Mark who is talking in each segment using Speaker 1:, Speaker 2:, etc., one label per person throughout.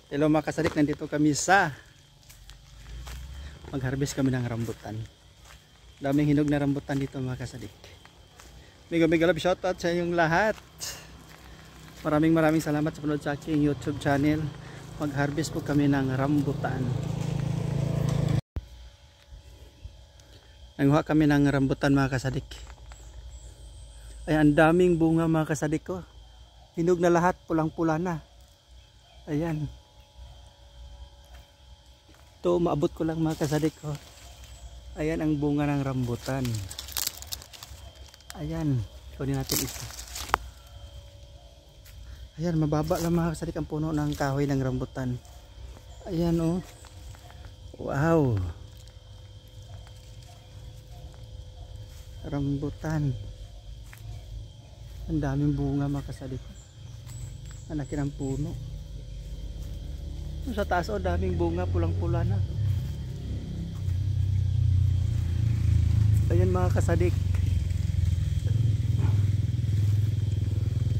Speaker 1: Hello mga kasadik, nandito kami sa mag-harvest kami ng rambutan. Daming hinog na rambutan dito mga kasadik. Mega love shoutout sa inyong lahat. Maraming salamat sa panood sa aking YouTube channel. Mag-harvest po kami ng rambutan. Nanguha kami ng rambutan mga kasadik. Ay, ang daming bunga mga kasadik ko. Hinog na lahat, pulang-pula na. Ayan. Ito, maabot ko lang mga kasadik ko. Ayan ang bunga ng rambutan. Ayan, kunin natin ito. Ayan, mababa lang mga kasadik ang puno ng kahoy ng rambutan. Ayan oh. Wow. Rambutan. Ang daming bunga mga kasadik ko. Ang laki ng puno. Sa taas oh, daming bunga, pulang-pula na. Ayan mga kasadik.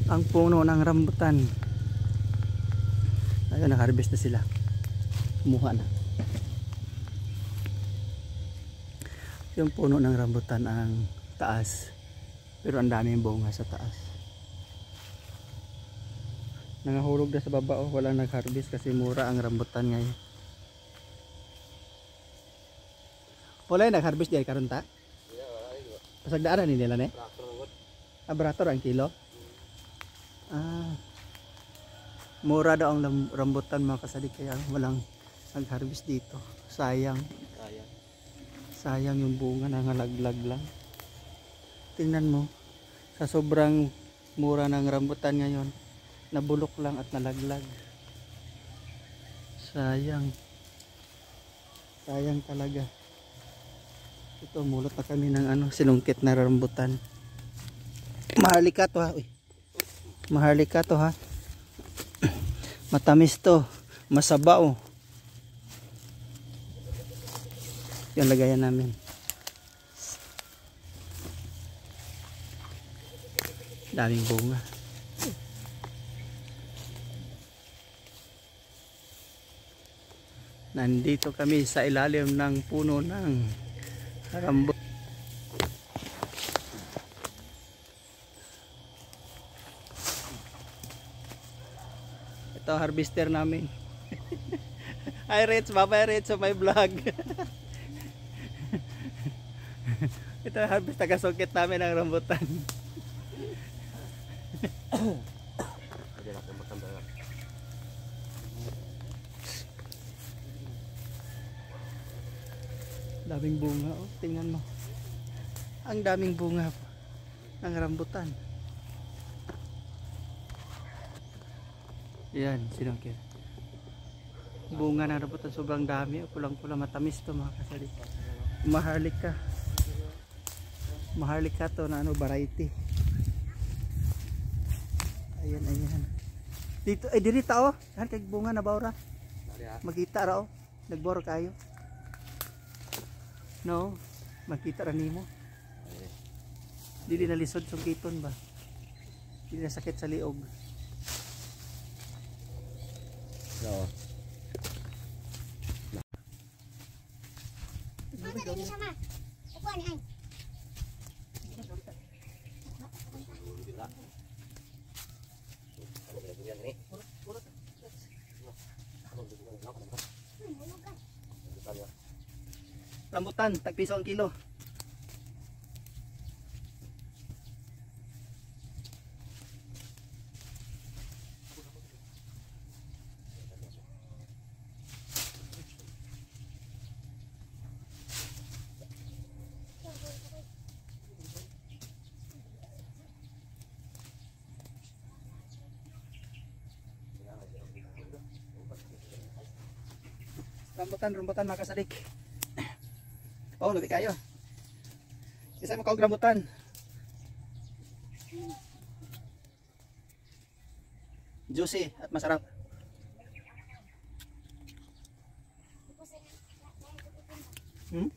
Speaker 1: Ang puno ng rambutan. Ayan, naka-harvest na sila. Kumuha na. Yung puno ng rambutan ang taas. Pero ang daming bunga sa taas. Nangahulog na sa baba oh, walang nag-harvest kasi mura ang rambutan ngayon. Wala yung nag-harvest diyan karon ta? Pasagdaan ni nila ne? Abrator ang kilo? Mura daw ang rambutan mga kasadik kaya walang nag-harvest dito. Sayang. Sayang yung bunga, nangalaglag lang. Tingnan mo, sa sobrang mura ng rambutan ngayon, nabulok lang at nalaglag. Sayang. Sayang talaga. Ito, mulot na kami ng sinungkit na rambutan. Maharlika to ha. Uy. Maharlika to ha. Matamis to. Masabaw. Yan lagayan namin. Daming bunga. Nandito kami sa ilalim ng puno ng rambutan. Ito harvester namin. Hi Rich, bye Rich sa my vlog. Ito harvest, taga-sungkit namin ng rambutan. Daming bunga oh, tingnan mo. Ang daming bunga ng rambutan. Yan, sinungkit. Bunga ng rambutan sobrang dami, pulang-pula, matamis to mga kasadik. Maharlika. Maharlika to na variety. Ayan. Dito diri ta oh, kan kay bunga na bawra. Makita ra oh, nagbor kayo. No, makita ra nimo. Dili na lisod sungkiton ba? Dili na sakit sa liog. No. Rambutan, tag-piso ang kilo. Rambutan mga kasadik. Oh, labi kayo. Isa mo kaog rambutan. Juicy at masarap. Hmm?